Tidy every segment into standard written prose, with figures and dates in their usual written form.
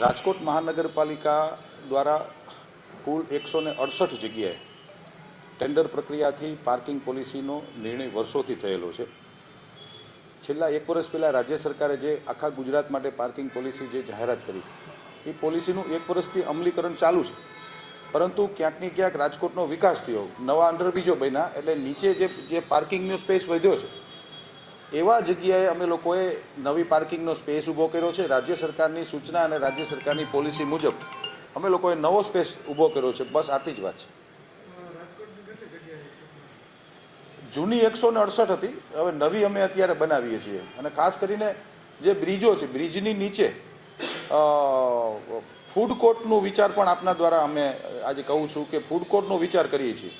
રાજકોટ મહાનગરપાલિકા દ્વારા કુલ 168 જગ્યાએ ટેન્ડર પ્રક્રિયાથી પાર્કિંગ પોલિસીનો નિર્ણય વર્ષોથી થયેલો છે। છેલ્લા 1 વર્ષ પહેલાં રાજ્ય સરકારે જે આખા ગુજરાત માટે પાર્કિંગ પોલિસી જે જાહેરાત કરી એ પોલિસીનું 1 વર્ષથી અમલીકરણ ચાલુ છે, પરંતુ ક્યાંકની ક્યાંક રાજકોટનો વિકાસ થયો, નવા અંડરબ્રિજો બન્યા, એટલે નીચે જે પાર્કિંગનો સ્પેસ વધ્યો છે એવા જગ્યાએ અમે લોકોએ નવી પાર્કિંગનો સ્પેસ ઊભો કર્યો છે। રાજ્ય સરકારની સૂચના અને રાજ્ય સરકારની પોલિસી મુજબ અમે લોકોએ નવો સ્પેસ ઊભો કર્યો છે। બસ આટલી જ વાત છે। જૂની 168 હતી, હવે નવી અમે અત્યારે બનાવીએ છીએ, અને ખાસ કરીને જે બ્રિજો છે બ્રિજની નીચે ફૂડ કોર્ટનો વિચાર પણ આપના દ્વારા અમે આજે કહું છું કે ફૂડ કોર્ટનો વિચાર કરીએ છીએ।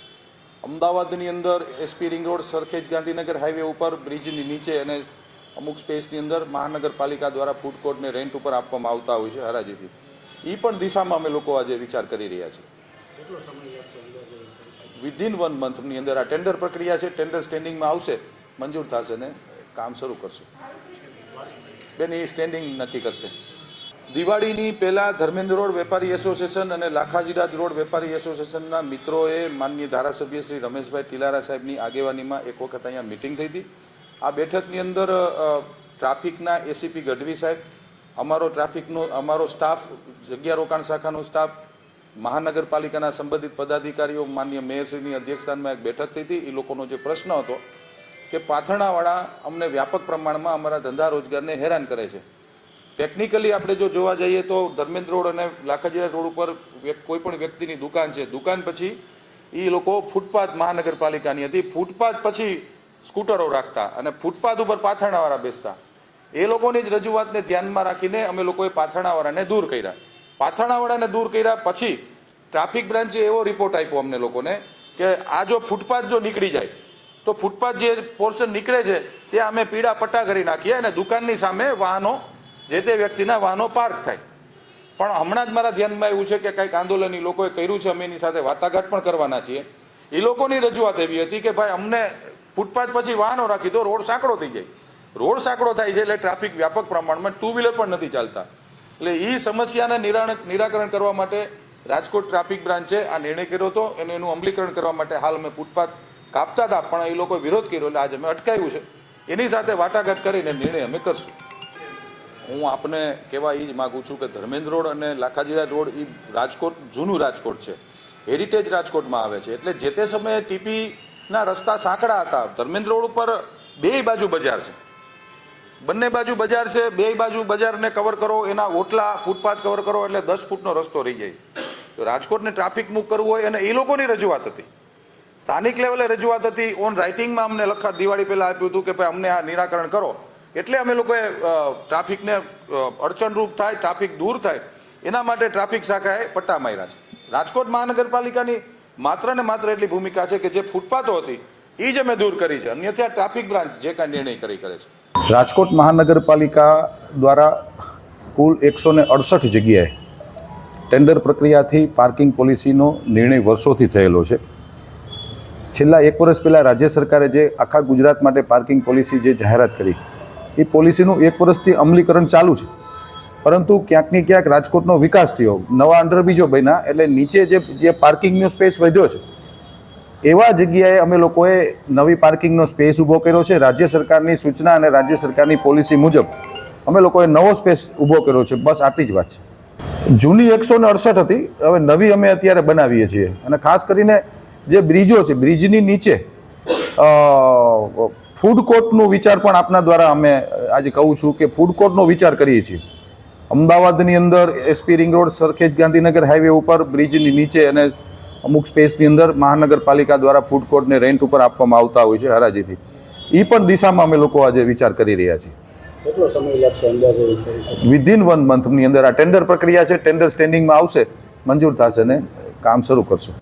અમદાવાદની અંદર SP ring road Sarkhej Gandhinagar highway ઉપર બ્રિજની નીચે અને અમુક સ્પેસની અંદર મહાનગરપાલિકા દ્વારા ફૂડ કોર્ટને રેન્ટ ઉપર આપવામાં આવતા હોય છે હરાજીથી। એ પણ દિશામાં અમે લોકો આજે વિચાર કરી રહ્યા છીએ। વિધિન 1 મંથની અંદર આ ટેન્ડર પ્રક્રિયા છે, ટેન્ડર સ્ટેન્ડિંગમાં આવશે, મંજૂર થશે ને કામ શરૂ કરશું। બેન એ સ્ટેન્ડિંગ નક્કી કરશે। દિવાળીની પહેલાં ધર્મેન્દ્ર રોડ વેપારી એસોસિએશન અને લાખાજીરાજ રોડ વેપારી એસોસિએશનના મિત્રોએ માનનીય ધારાસભ્ય શ્રી રમેશભાઈ ટીલારા સાહેબની આગેવાનીમાં એક વખત અહીંયા મિટિંગ થઈ હતી। આ બેઠકની અંદર ટ્રાફિકના એસીપી ગઢવી સાહેબ, અમારો સ્ટાફ, જગ્યા રોકાણ શાખાનો સ્ટાફ, મહાનગરપાલિકાના સંબંધિત પદાધિકારીઓ, માનનીય મેયરશ્રીની અધ્યક્ષસ્થાનમાં એક બેઠક થઈ હતી। એ લોકોનો જે પ્રશ્ન હતો કે પાથરણાવાળા અમને વ્યાપક પ્રમાણમાં અમારા ધંધા રોજગારને હેરાન કરે છે। ટેકનિકલી આપણે જો જોવા જઈએ તો ધર્મેન્દ્ર રોડ અને લાખાજીરા રોડ ઉપર કોઈ પણ વ્યક્તિની દુકાન છે, દુકાન પછી એ લોકો ફૂટપાથ મહાનગરપાલિકાની હતી, ફૂટપાથ પછી સ્કૂટરો રાખતા અને ફૂટપાથ ઉપર પાથરણાવાળા બેસતા। એ લોકોની જ રજૂઆતને ધ્યાનમાં રાખીને અમે લોકોએ પાથરણાવાળાને દૂર કર્યા। પાથરણાવાળાને દૂર કર્યા પછી ટ્રાફિક બ્રાન્ચે એવો રિપોર્ટ આપ્યો અમને લોકોને કે આ જો ફૂટપાથ જો નીકળી જાય તો ફૂટપાથ જે પોર્શન નીકળે છે ત્યાં અમે પીળા પટ્ટા કરી નાખીએ અને દુકાનની સામે વાહનો, જે તે વ્યક્તિના વાહનો પાર્ક થાય। પણ હમણાં જ મારા ધ્યાનમાં આવ્યું છે કે કંઈક આંદોલન એ લોકોએ કર્યું છે, અમે એની સાથે વાટાઘાટ પણ કરવાના છીએ। એ લોકોની રજૂઆત એવી હતી કે ભાઈ અમને ફૂટપાથ પછી વાહનો રાખી તો રોડ સાંકડો થઈ જાય, રોડ સાંકડો થાય છે એટલે ટ્રાફિક વ્યાપક પ્રમાણમાં 2 વ્હીલર પણ નથી ચાલતા। એટલે એ સમસ્યાને નિરાકરણ કરવા માટે રાજકોટ ટ્રાફિક બ્રાન્ચે આ નિર્ણય કર્યો હતો અને એનું અમલીકરણ કરવા માટે હાલ અમે ફૂટપાથ કાપતા હતા, પણ એ લોકોએ વિરોધ કર્યો એટલે આજે અમે અટકાવ્યું છે। એની સાથે વાટાઘાટ કરીને નિર્ણય અમે કરશું। હું આપને કહેવા એ જ માગું છું કે ધર્મેન્દ્ર રોડ અને લાખાજીરા રોડ એ રાજકોટ જૂનું રાજકોટ છે, હેરિટેજ રાજકોટમાં આવે છે। એટલે જે તે સમયે ટીપીના રસ્તા સાંકડા હતા। ધર્મેન્દ્ર રોડ ઉપર 2 બાજુ બજાર છે, બંને બાજુ બજાર છે, 2 બાજુ બજારને કવર કરો, એના ઓટલા ફૂટપાથ કવર કરો એટલે 10 ફૂટનો રસ્તો રહી જાય। તો રાજકોટને ટ્રાફિક મુક્ત કરવું હોય, અને એ લોકોની રજૂઆત હતી, સ્થાનિક લેવલે રજૂઆત હતી, ઓન રાઇટિંગમાં અમને દિવાળી પહેલાં આપ્યું હતું કે ભાઈ અમને આ નિરાકરણ કરો। એટલે અમે લોકોએ ટ્રાફિકને અડચણરૂપ થાય, ટ્રાફિક દૂર થાય એના માટે ટ્રાફિક શાખાએ પટ્ટા માર્યા છે। રાજકોટ મહાનગરપાલિકાની માત્ર ને માત્ર એટલી ભૂમિકા છે કે જે ફૂટપાથો હતી એ જ અમે દૂર કરી છે, અન્યથા ટ્રાફિક બ્રાન્ચ જે કાંઈ નિર્ણય કરે છે। રાજકોટ મહાનગરપાલિકા દ્વારા કુલ 168 જગ્યાએ ટેન્ડર પ્રક્રિયાથી પાર્કિંગ પોલિસીનો નિર્ણય વર્ષોથી થયેલો છે। છેલ્લા 1 વર્ષ પહેલાં રાજ્ય સરકારે જે આખા ગુજરાત માટે પાર્કિંગ પોલિસી જે જાહેરાત કરી એ પોલિસીનું 1 વર્ષથી અમલીકરણ ચાલુ છે, પરંતુ ક્યાંકની ક્યાંક રાજકોટનો વિકાસ થયો, નવા અંડરબ્રિજો બન્યા, એટલે નીચે જે પાર્કિંગનો સ્પેસ વધ્યો છે એવા જગ્યાએ અમે લોકોએ નવી પાર્કિંગનો સ્પેસ ઊભો કર્યો છે। રાજ્ય સરકારની સૂચના અને રાજ્ય સરકારની પોલિસી મુજબ અમે લોકોએ નવો સ્પેસ ઊભો કર્યો છે। બસ આટલી જ વાત છે। જૂની 168 હતી, હવે નવી અમે અત્યારે બનાવીએ છીએ, અને ખાસ કરીને જે બ્રિજો છે બ્રિજની નીચે ફૂડ કોર્ટનો વિચાર પણ આપના દ્વારા અમે આજે કહું છું કે ફૂડ કોર્ટનો વિચાર કરીએ છીએ। અમદાવાદની અંદર SP ring road Sarkhej Gandhinagar highway ઉપર બ્રિજની નીચે અને અમુક સ્પેસની અંદર મહાનગરપાલિકા દ્વારા ફૂડ કોર્ટને રેન્ટ ઉપર આપવામાં આવતા હોય છે હરાજીથી। એ પણ દિશામાં અમે લોકો આજે વિચાર કરી રહ્યા છીએ। કેટલો સમય લાગશે અંદાજે? વિધિન 1 મંથની અંદર આ ટેન્ડર પ્રક્રિયા છે, ટેન્ડર સ્ટેન્ડિંગમાં આવશે, મંજૂર થશે ને કામ શરૂ કરશું।